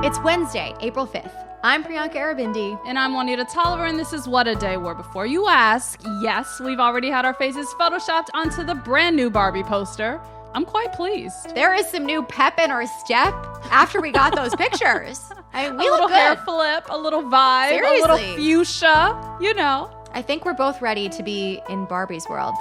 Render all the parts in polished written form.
It's Wednesday, April 5th. I'm Priyanka Arabindi. And I'm Juanita Tolliver, and this is What a Day. Where before you ask, yes, we've already had our faces photoshopped onto the brand new Barbie poster. I'm quite pleased. There is some new pep in our step after we got those pictures. I mean, we a little look good. hair flip, a little vibe, Seriously. A little fuchsia, you know. I think we're both ready to be in Barbie's world.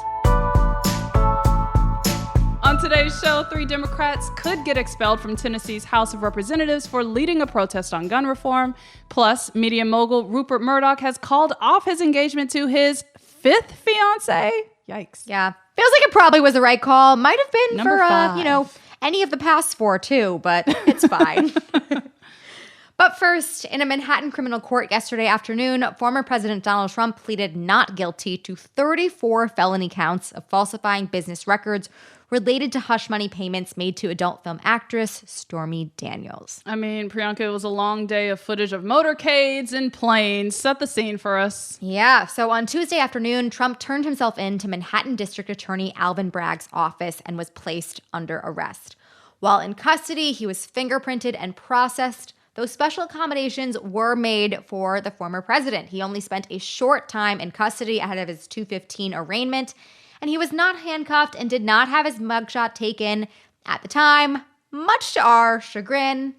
On today's show, 3 Democrats could get expelled from Tennessee's House of Representatives for leading a protest on gun reform. Plus, media mogul Rupert Murdoch has called off his engagement to his 5th fiancee. Yikes. Yeah. Feels like it probably was the right call. Might have been Number 5. Any of the past 4 too, but it's fine. But first, in a Manhattan criminal court yesterday afternoon, former President Donald Trump pleaded not guilty to 34 felony counts of falsifying business records related to hush money payments made to adult film actress Stormy Daniels. I mean, Priyanka, it was a long day of footage of motorcades and planes. Set the scene for us. Yeah, so on Tuesday afternoon, Trump turned himself in to Manhattan District Attorney Alvin Bragg's office and was placed under arrest. While in custody, he was fingerprinted and processed. Those special accommodations were made for the former president. He only spent a short time in custody ahead of his 2/15 arraignment, and he was not handcuffed and did not have his mugshot taken at the time, much to our chagrin.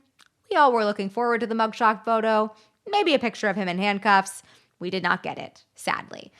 We all were looking forward to the mugshot photo, maybe a picture of him in handcuffs. We did not get it, sadly.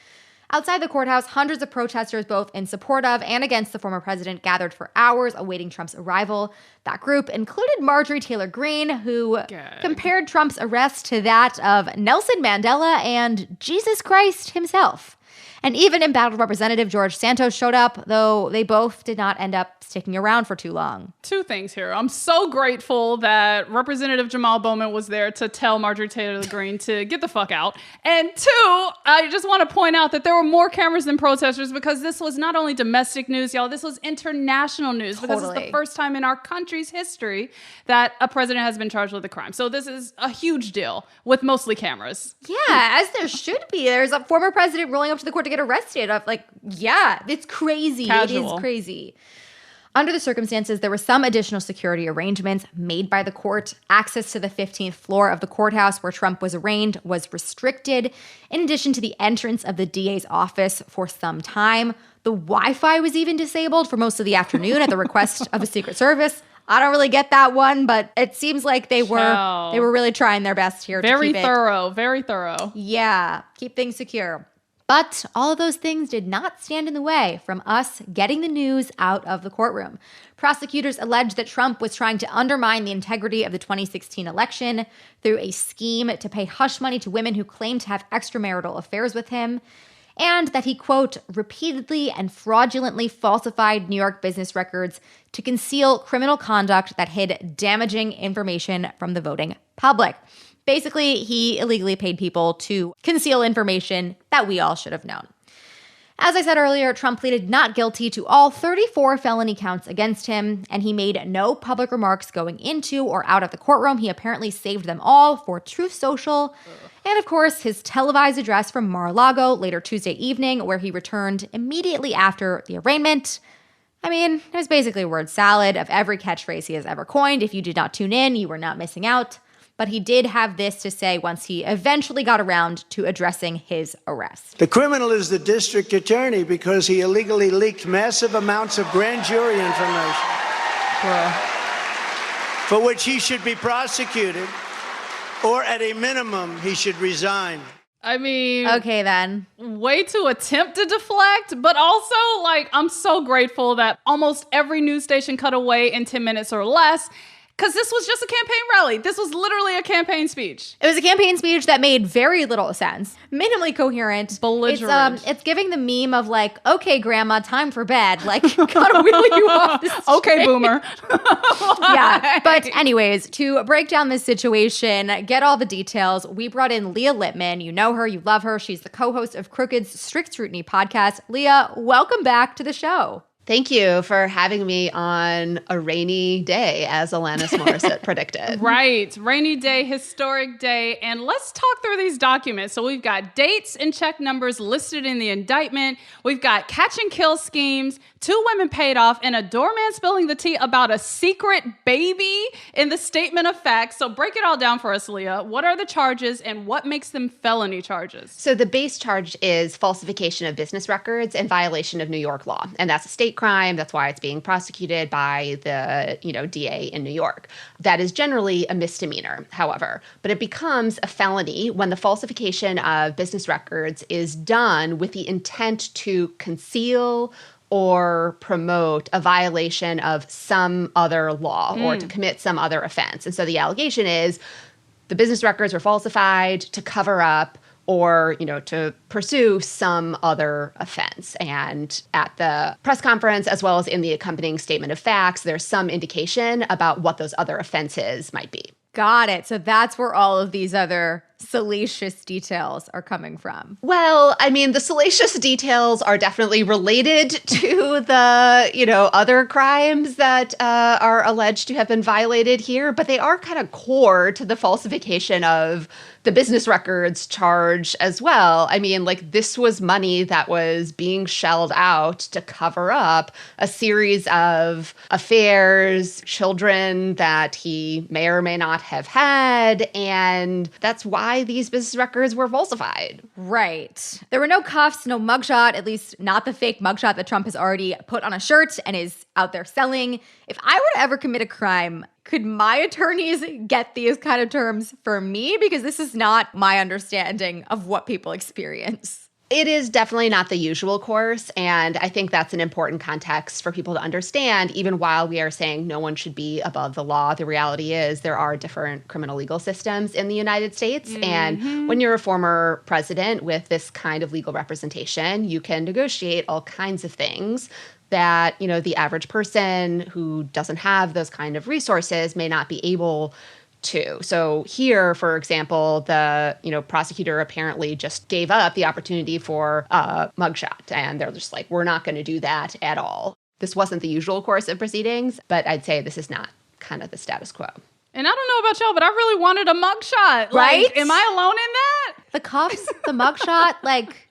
Outside the courthouse, hundreds of protesters, both in support of and against the former president, gathered for hours awaiting Trump's arrival. That group included Marjorie Taylor Greene, who compared Trump's arrest to that of Nelson Mandela and Jesus Christ himself. And even embattled Representative George Santos showed up, though they both did not end up sticking around for too long. 2 things here. I'm so grateful that Representative Jamal Bowman was there to tell Marjorie Taylor Greene to get the fuck out. And 2, I just want to point out that there were more cameras than protesters because this was not only domestic news, y'all, this was international news because it's the first time in our country's history that a president has been charged with a crime. So this is a huge deal with mostly cameras. Yeah, as there should be. There's a former president rolling up to the court to get arrested. It's crazy. Casual. It is crazy. Under the circumstances, there were some additional security arrangements made by the court. Access to the 15th floor of the courthouse where Trump was arraigned was restricted, in addition to the entrance of the DA's office for some time. The Wi-Fi was even disabled for most of the afternoon at the request of the Secret Service. I don't really get that one, but it seems like they were really trying their best here to keep it. Very thorough. Yeah, keep things secure. But all of those things did not stand in the way from us getting the news out of the courtroom. Prosecutors alleged that Trump was trying to undermine the integrity of the 2016 election through a scheme to pay hush money to women who claimed to have extramarital affairs with him, and that he, quote, repeatedly and fraudulently falsified New York business records to conceal criminal conduct that hid damaging information from the voting public. Basically, he illegally paid people to conceal information that we all should have known. As I said earlier, Trump pleaded not guilty to all 34 felony counts against him, and he made no public remarks going into or out of the courtroom. He apparently saved them all for Truth Social. And of course, his televised address from Mar-a-Lago later Tuesday evening, where he returned immediately after the arraignment. I mean, it was basically a word salad of every catchphrase he has ever coined. If you did not tune in, you were not missing out. But he did have this to say once he eventually got around to addressing his arrest. The criminal is the district attorney because he illegally leaked massive amounts of grand jury information for which he should be prosecuted, or at a minimum, he should resign. I mean, okay, then. Way to attempt to deflect, but also, I'm so grateful that almost every news station cut away in 10 minutes or less. Because this was just a campaign rally. This was literally a campaign speech. It was a campaign speech that made very little sense. Minimally coherent. Belligerent. It's giving the meme of okay, grandma, time for bed. Gotta wheel you off the street. Okay, boomer. Yeah. But anyways, to break down this situation, get all the details, we brought in Leah Litman. You know her, you love her. She's the co-host of Crooked's Strict Scrutiny podcast. Leah, welcome back to the show. Thank you for having me on a rainy day, as Alanis Morissette predicted. Right. Rainy day, historic day. And let's talk through these documents. So we've got dates and check numbers listed in the indictment. We've got catch and kill schemes, 2 women paid off, and a doorman spilling the tea about a secret baby in the statement of facts. So break it all down for us, Leah. What are the charges and what makes them felony charges? So the base charge is falsification of business records and violation of New York law. And that's a state crime. That's why it's being prosecuted by the, DA in New York. That is generally a misdemeanor, however, but it becomes a felony when the falsification of business records is done with the intent to conceal or promote a violation of some other law or to commit some other offense. And so the allegation is the business records were falsified to cover up or, to pursue some other offense. And at the press conference, as well as in the accompanying statement of facts, there's some indication about what those other offenses might be. Got it. So that's where all of these other salacious details are coming from. Well, the salacious details are definitely related to the, other crimes that are alleged to have been violated here, but they are kind of core to the falsification of the business records charge as well. This was money that was being shelled out to cover up a series of affairs, children that he may or may not have had, and that's why these business records were falsified. Right. There were no cuffs, no mugshot, at least not the fake mugshot that Trump has already put on a shirt and is out there selling. If I were to ever commit a crime, could my attorneys get these kind of terms for me? Because this is not my understanding of what people experience. It is definitely not the usual course, and I think that's an important context for people to understand. Even while we are saying no one should be above the law, the reality is there are different criminal legal systems in the United States, and when you're a former president with this kind of legal representation, you can negotiate all kinds of things that, the average person who doesn't have those kind of resources may not be able to. So here, for example, the, prosecutor apparently just gave up the opportunity for a mugshot. And they're just like, we're not going to do that at all. This wasn't the usual course of proceedings, but I'd say this is not kind of the status quo. And I don't know about y'all, but I really wanted a mugshot. Right? Am I alone in that? The cuffs, the mugshot,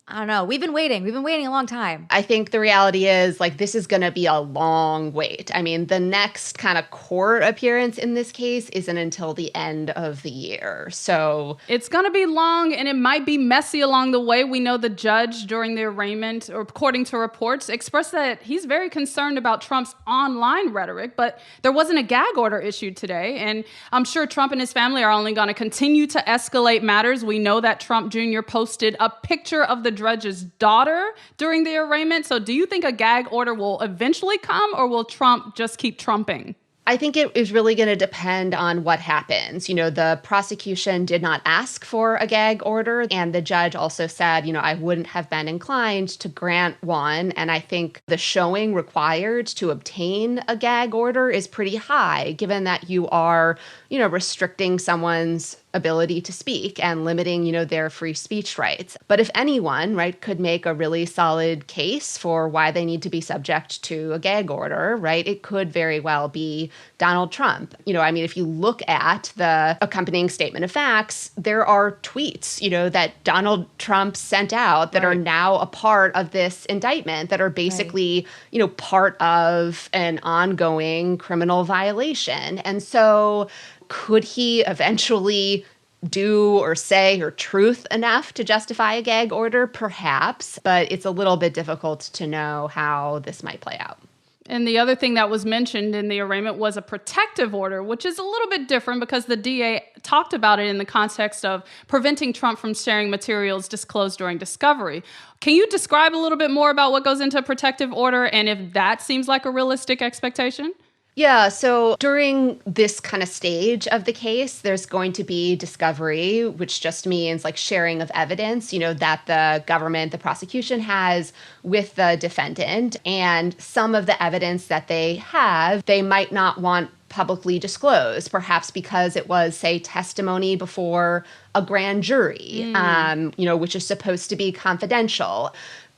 I don't know. We've been waiting. We've been waiting a long time. I think the reality is, this is going to be a long wait. The next kind of court appearance in this case isn't until the end of the year. So it's going to be long, and it might be messy along the way. We know the judge during the arraignment, or according to reports, expressed that he's very concerned about Trump's online rhetoric, but there wasn't a gag order issued today. And I'm sure Trump and his family are only going to continue to escalate matters. We know that Trump Jr. posted a picture of the judge's daughter during the arraignment. So do you think a gag order will eventually come, or will Trump just keep trumping? I think it is really going to depend on what happens. The prosecution did not ask for a gag order, and the judge also said, I wouldn't have been inclined to grant one. And I think the showing required to obtain a gag order is pretty high, given that you are, restricting someone's ability to speak and limiting, their free speech rights. But if anyone, right, could make a really solid case for why they need to be subject to a gag order, right, it could very well be Donald Trump. If you look at the accompanying statement of facts, there are tweets, that Donald Trump sent out that are now a part of this indictment that are basically, part of an ongoing criminal violation. And so could he eventually do or say or truth enough to justify a gag order? Perhaps, but it's a little bit difficult to know how this might play out. And the other thing that was mentioned in the arraignment was a protective order, which is a little bit different because the DA talked about it in the context of preventing Trump from sharing materials disclosed during discovery. Can you describe a little bit more about what goes into a protective order and if that seems like a realistic expectation? Yeah, so during this kind of stage of the case, there's going to be discovery, which just means sharing of evidence, that the government, the prosecution has with the defendant. And some of the evidence that they have, they might not want publicly disclosed, perhaps because it was, say, testimony before a grand jury, which is supposed to be confidential.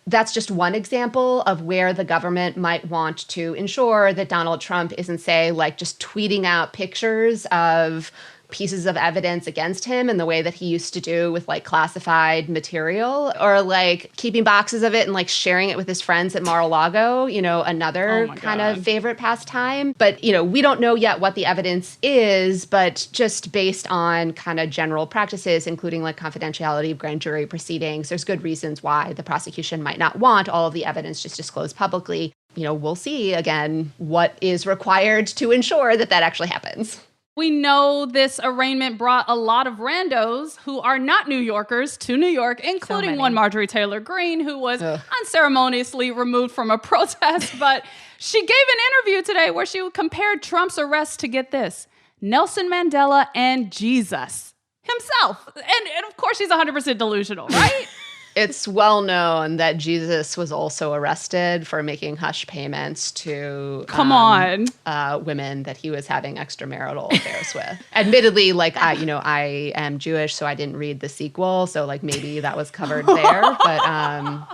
That's just one example of where the government might want to ensure that Donald Trump isn't, say, like just tweeting out pictures of pieces of evidence against him in the way that he used to do with like classified material, or like keeping boxes of it and like sharing it with his friends at Mar-a-Lago, another kind of favorite pastime. But, we don't know yet what the evidence is, but just based on kind of general practices, including like confidentiality of grand jury proceedings, there's good reasons why the prosecution might not want all of the evidence just disclosed publicly. We'll see again what is required to ensure that that actually happens. We know this arraignment brought a lot of randos who are not New Yorkers to New York, including one Marjorie Taylor Greene, who was unceremoniously removed from a protest. But she gave an interview today where she compared Trump's arrest to, get this, Nelson Mandela and Jesus himself. And of course, she's 100% delusional, right? It's well known that Jesus was also arrested for making hush payments to women that he was having extramarital affairs with. Admittedly, I am Jewish, so I didn't read the sequel, so like maybe that was covered there, but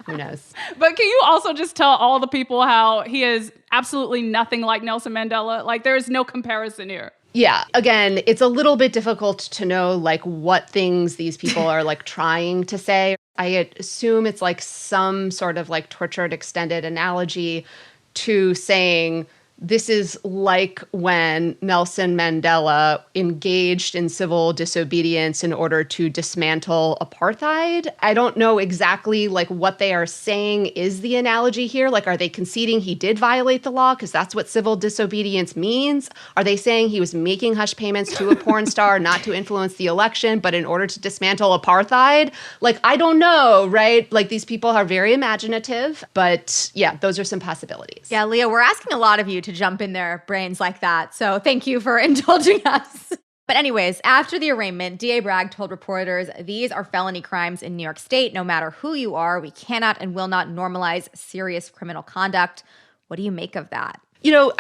who knows? But can you also just tell all the people how he is absolutely nothing like Nelson Mandela? Like, there is no comparison here. Yeah. Again, it's a little bit difficult to know like what things these people are like trying to say. I assume it's like some sort of like tortured extended analogy to saying this is like when Nelson Mandela engaged in civil disobedience in order to dismantle apartheid. I don't know exactly like what they are saying is the analogy here. Like, are they conceding he did violate the law because that's what civil disobedience means? Are they saying he was making hush payments to a porn star not to influence the election, but in order to dismantle apartheid? Like, I don't know, right? Like, these people are very imaginative, but yeah, those are some possibilities. Yeah, Leah, we're asking a lot of you to jump in their brains like that. So thank you for indulging us. But anyways, after the arraignment, DA Bragg told reporters, these are felony crimes in New York State. No matter who you are, we cannot and will not normalize serious criminal conduct. What do you make of that?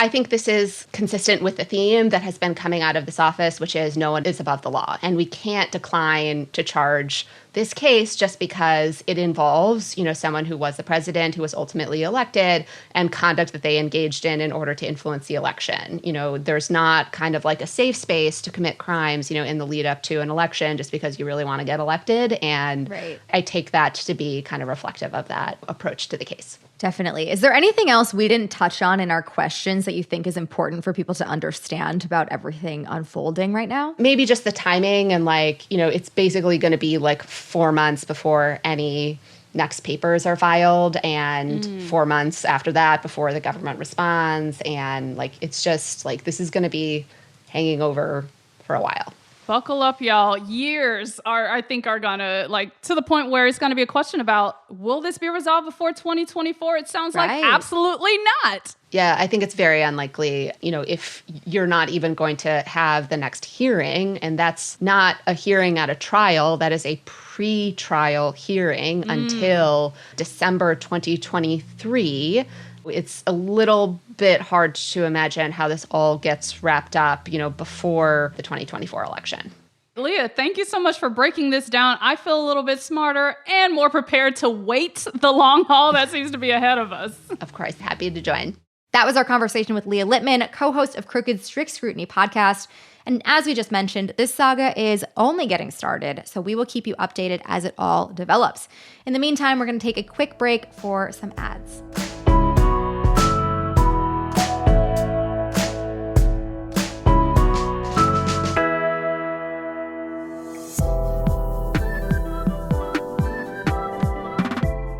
I think this is consistent with the theme that has been coming out of this office, which is no one is above the law. And we can't decline to charge this case just because it involves, someone who was the president, who was ultimately elected, and conduct that they engaged in order to influence the election. There's not kind of like a safe space to commit crimes, in the lead up to an election just because you really want to get elected. And I take that to be kind of reflective of that approach to the case. Definitely. Is there anything else we didn't touch on in our questions that you think is important for people to understand about everything unfolding right now? Maybe just the timing and it's basically going to be like 4 months before any next papers are filed and 4 months after that before the government responds. And it's just this is going to be hanging over for a while. Buckle up, y'all. Years are gonna to the point where it's gonna be a question about, will this be resolved before 2024? It sounds like absolutely not. Yeah, I think it's very unlikely, if you're not even going to have the next hearing, and that's not a hearing at a trial, that is a pre-trial hearing until December 2023. It's a little bit hard to imagine how this all gets wrapped up, before the 2024 election. Leah, thank you so much for breaking this down. I feel a little bit smarter and more prepared to wait the long haul that seems to be ahead of us. Of course, happy to join. That was our conversation with Leah Litman, co-host of Crooked's Strict Scrutiny podcast. And as we just mentioned, this saga is only getting started, so we will keep you updated as it all develops. In the meantime, we're going to take a quick break for some ads.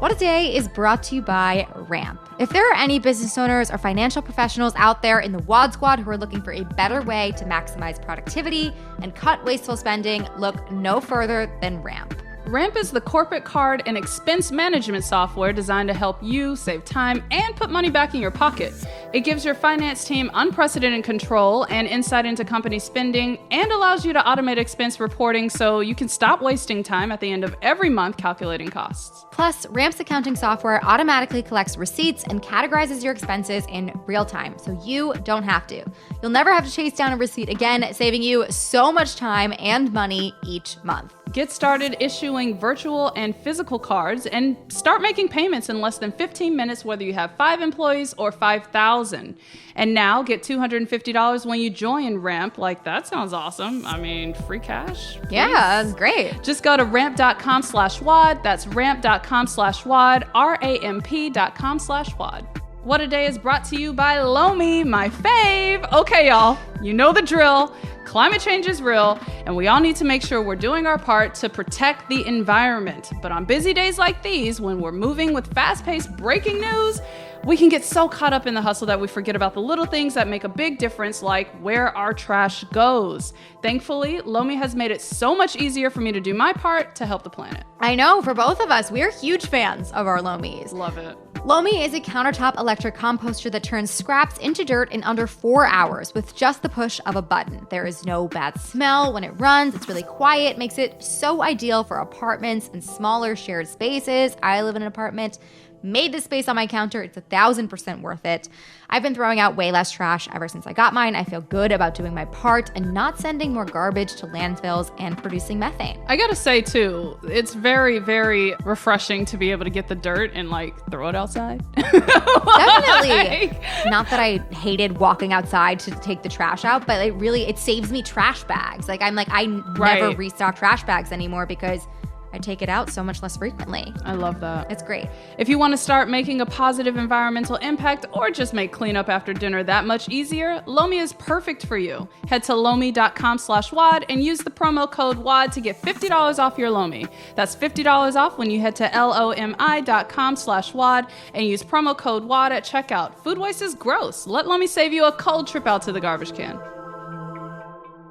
What a Day is brought to you by Ramp. If there are any business owners or financial professionals out there in the WAD Squad who are looking for a better way to maximize productivity and cut wasteful spending, look no further than Ramp. Ramp is the corporate card and expense management software designed to help you save time and put money back in your pocket. It gives your finance team unprecedented control and insight into company spending and allows you to automate expense reporting so you can stop wasting time at the end of every month calculating costs. Plus, Ramp's accounting software automatically collects receipts and categorizes your expenses in real time, so you don't have to. You'll never have to chase down a receipt again, saving you so much time and money each month. Get started issuing virtual and physical cards and start making payments in less than 15 minutes, whether you have 5 employees or 5,000. And now get $250 when you join Ramp. Like, that sounds awesome. I mean, free cash. Please. Yeah, that's great. Just go to ramp.com/WAD. That's ramp.com/WAD, ramp.com/WAD. What a Day is brought to you by Lomi, my fave. Okay, y'all, you know the drill. Climate change is real, and we all need to make sure we're doing our part to protect the environment. But on busy days like these, when we're moving with fast-paced breaking news, we can get so caught up in the hustle that we forget about the little things that make a big difference, like where our trash goes. Thankfully, Lomi has made it so much easier for me to do my part to help the planet. I know, for both of us, we're huge fans of our Lomis. Love it. Lomi is a countertop electric composter that turns scraps into dirt in under 4 hours with just the push of a button. There is no bad smell when it runs. It's really quiet, makes it so ideal for apartments and smaller shared spaces. I live in an apartment. Made this space on my counter. It's 1,000% worth it. I've been throwing out way less trash ever since I got mine. I feel good about doing my part and not sending more garbage to landfills and producing methane. I gotta say, too, it's very, very refreshing to be able to get the dirt and, like, throw it outside. Definitely. Not that I hated walking outside to take the trash out, but it saves me trash bags. I never restock trash bags anymore because I take it out so much less frequently. I love that. It's great. If you want to start making a positive environmental impact or just make cleanup after dinner that much easier, Lomi is perfect for you. Head to lomi.com/WAD and use the promo code WAD to get $50 off your Lomi. That's $50 off when you head to lomi.com/WAD and use promo code WAD at checkout. Food waste is gross. Let Lomi save you a cold trip out to the garbage can.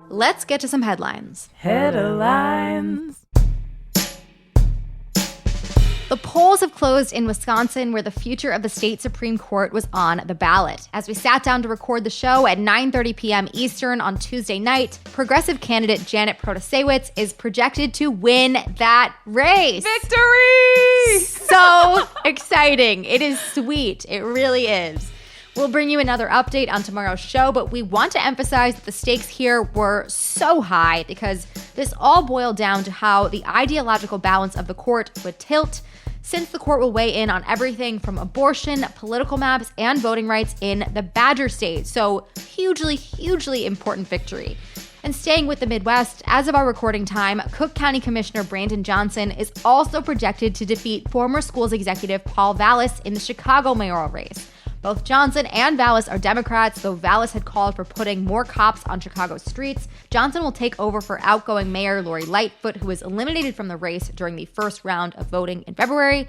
Let's get to some headlines. Headlines. The polls have closed in Wisconsin, where the future of the state Supreme Court was on the ballot. As we sat down to record the show at 9:30 p.m. Eastern on Tuesday night, progressive candidate Janet Protasiewicz is projected to win that race. Victory! So exciting. It is sweet. It really is. We'll bring you another update on tomorrow's show, but we want to emphasize that the stakes here were so high because this all boiled down to how the ideological balance of the court would tilt, since the court will weigh in on everything from abortion, political maps, and voting rights in the Badger State. So hugely, hugely important victory. And staying with the Midwest, as of our recording time, Cook County Commissioner Brandon Johnson is also projected to defeat former schools executive Paul Vallis in the Chicago mayoral race. Both Johnson and Vallis are Democrats, though Vallis had called for putting more cops on Chicago's streets. Johnson will take over for outgoing Mayor Lori Lightfoot, who was eliminated from the race during the first round of voting in February.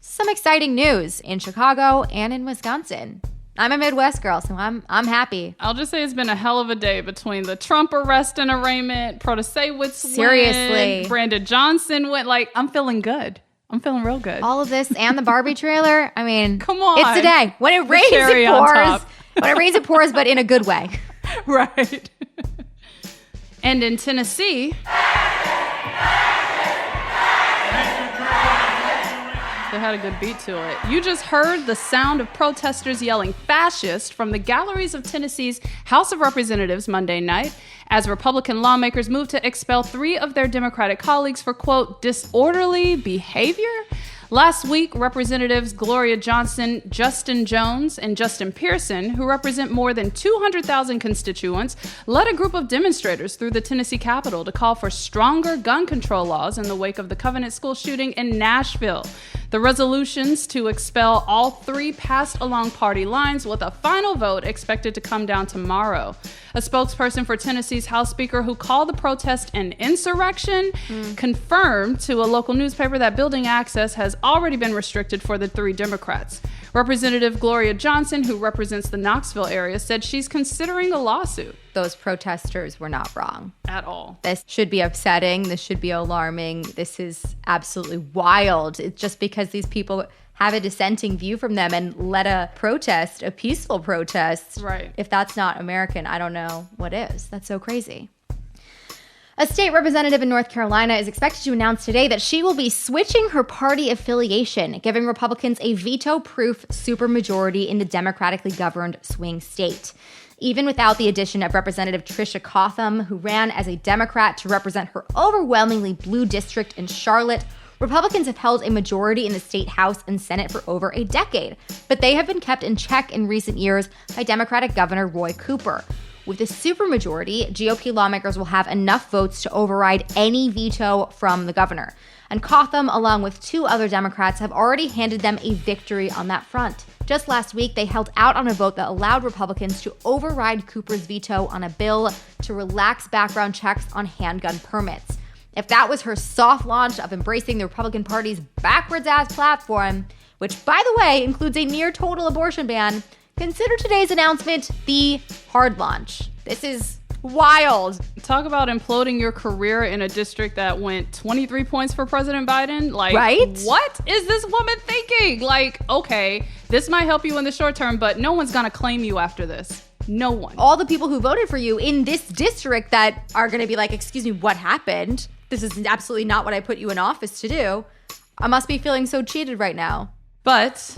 Some exciting news in Chicago and in Wisconsin. I'm a Midwest girl, so I'm happy. I'll just say it's been a hell of a day between the Trump arrest and arraignment, Protasiewicz Seriously. win, Brandon Johnson win. I'm feeling good. I'm feeling real good. All of this and the Barbie trailer. I mean, come on. It's the day. When it rains, it pours. When it rains, it pours, but in a good way. Right. And in Tennessee, they had a good beat to it. You just heard the sound of protesters yelling fascist from the galleries of Tennessee's House of Representatives Monday night as Republican lawmakers moved to expel 3 of their Democratic colleagues for, quote, disorderly behavior. Last week, Representatives Gloria Johnson, Justin Jones, and Justin Pearson, who represent more than 200,000 constituents, led a group of demonstrators through the Tennessee Capitol to call for stronger gun control laws in the wake of the Covenant School shooting in Nashville. The resolutions to expel all 3 passed along party lines, with a final vote expected to come down tomorrow. A spokesperson for Tennessee's House Speaker, who called the protest an insurrection, confirmed to a local newspaper that building access has already been restricted for the 3 Democrats. Representative Gloria Johnson, who represents the Knoxville area, said she's considering a lawsuit. Those protesters were not wrong. At all. This should be upsetting. This should be alarming. This is absolutely wild. It's just because these people have a dissenting view from them and let a protest, a peaceful protest. Right. If that's not American, I don't know what is. That's so crazy. A state representative in North Carolina is expected to announce today that she will be switching her party affiliation, giving Republicans a veto-proof supermajority in the democratically governed swing state. Even without the addition of Representative Tricia Cotham, who ran as a Democrat to represent her overwhelmingly blue district in Charlotte, Republicans have held a majority in the state House and Senate for over a decade, but they have been kept in check in recent years by Democratic Governor Roy Cooper. With a supermajority, GOP lawmakers will have enough votes to override any veto from the governor. And Cotham, along with 2 other Democrats, have already handed them a victory on that front. Just last week, they held out on a vote that allowed Republicans to override Cooper's veto on a bill to relax background checks on handgun permits. If that was her soft launch of embracing the Republican Party's backwards-ass platform, which, by the way, includes a near-total abortion ban, consider today's announcement the hard launch. This is wild. Talk about imploding your career in a district that went 23 points for President Biden. Like, right? What is this woman thinking? Like, okay, this might help you in the short term, but no one's going to claim you after this. No one. All the people who voted for you in this district that are going to be like, excuse me, what happened? This is absolutely not what I put you in office to do. I must be feeling so cheated right now. But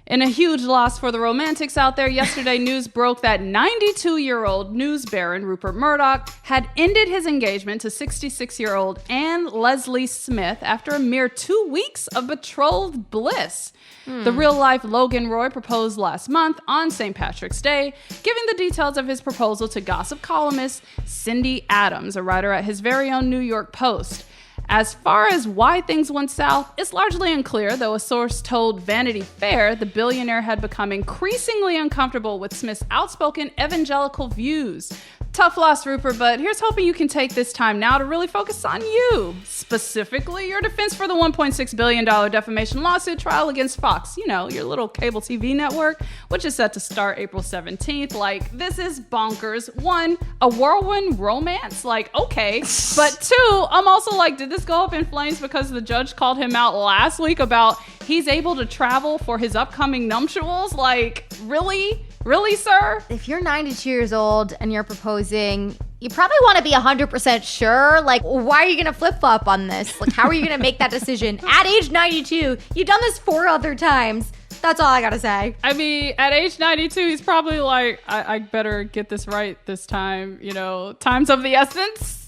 in a huge loss for the romantics out there, yesterday news broke that 92-year-old news baron Rupert Murdoch had ended his engagement to 66-year-old Anne Leslie Smith after a mere 2 weeks of betrothed bliss. The real-life Logan Roy proposed last month on St. Patrick's Day, giving the details of his proposal to gossip columnist Cindy Adams, a writer at his very own New York Post. As far as why things went south, it's largely unclear, though a source told Vanity Fair the billionaire had become increasingly uncomfortable with Smith's outspoken evangelical views. Tough loss, Rupert, but here's hoping you can take this time now to really focus on you. Specifically, your defense for the $1.6 billion defamation lawsuit trial against Fox, your little cable TV network, which is set to start April 17th. Like, this is bonkers. 1, a whirlwind romance? Like, okay. But 2, I'm also like, did this go up in flames because the judge called him out last week about he's able to travel for his upcoming nuptials? Like, really? Really, sir? If you're 92 years old and you're proposing, you probably want to be 100% sure. Like, why are you going to flip-flop on this? Like, how are you going to make that decision at age 92? You've done this 4 other times. That's all I got to say. I mean, at age 92, he's probably like, I better get this right this time. Time's of the essence.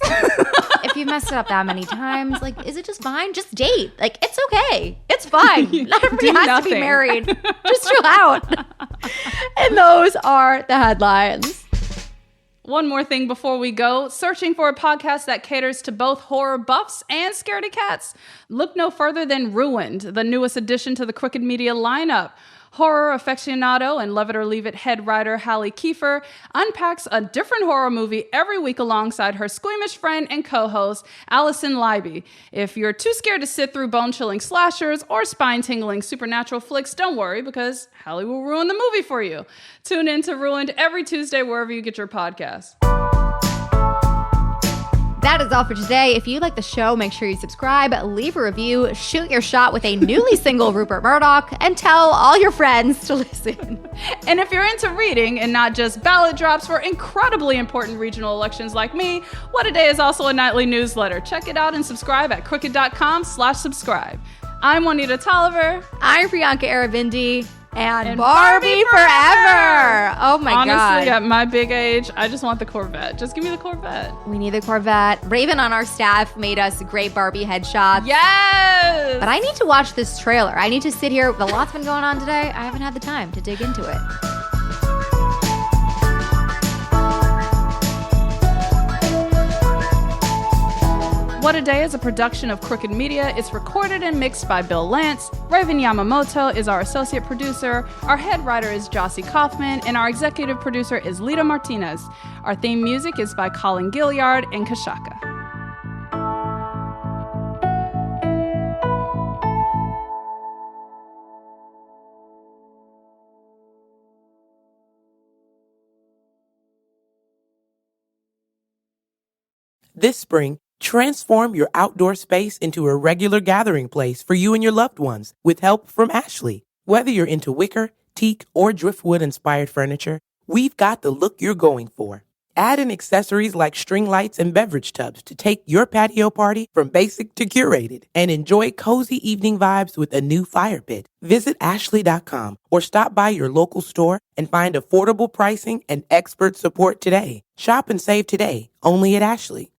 If you've messed it up that many times, like, is it just fine? Just date. Like, it's okay. It's fine. Not everybody has to be married. Just chill out. And those are the headlines. One more thing before we go. Searching for a podcast that caters to both horror buffs and scaredy cats? Look no further than Ruined, the newest addition to the Crooked Media lineup. Horror aficionado and Love It or Leave It head writer Hallie Kiefer unpacks a different horror movie every week alongside her squeamish friend and co-host, Allison Leiby. If you're too scared to sit through bone-chilling slashers or spine-tingling supernatural flicks, don't worry, because Hallie will ruin the movie for you. Tune in to Ruined every Tuesday wherever you get your podcasts. That is all for today. If you like the show, make sure you subscribe, leave a review, shoot your shot with a newly single Rupert Murdoch, and tell all your friends to listen. And if you're into reading and not just ballot drops for incredibly important regional elections like me, What A Day is also a nightly newsletter. Check it out and subscribe at crooked.com/subscribe. I'm Juanita Tolliver. I'm Priyanka Aravindi. And Barbie forever. Oh my God. Honestly, at my big age, I just want the Corvette. Just give me the Corvette. We need the Corvette. Raven on our staff made us great Barbie headshots. Yes! But I need to watch this trailer. I need to sit here. A lot's been going on today. I haven't had the time to dig into it. What A Day is a production of Crooked Media. It's recorded and mixed by Bill Lance. Raven Yamamoto is our associate producer. Our head writer is Jossie Kaufman, and our executive producer is Lita Martinez. Our theme music is by Colin Gilliard and Kashaka. This spring, transform your outdoor space into a regular gathering place for you and your loved ones with help from Ashley. Whether you're into wicker, teak, or driftwood-inspired furniture, we've got the look you're going for. Add in accessories like string lights and beverage tubs to take your patio party from basic to curated, and enjoy cozy evening vibes with a new fire pit. Visit Ashley.com or stop by your local store and find affordable pricing and expert support today. Shop and save today, only at Ashley.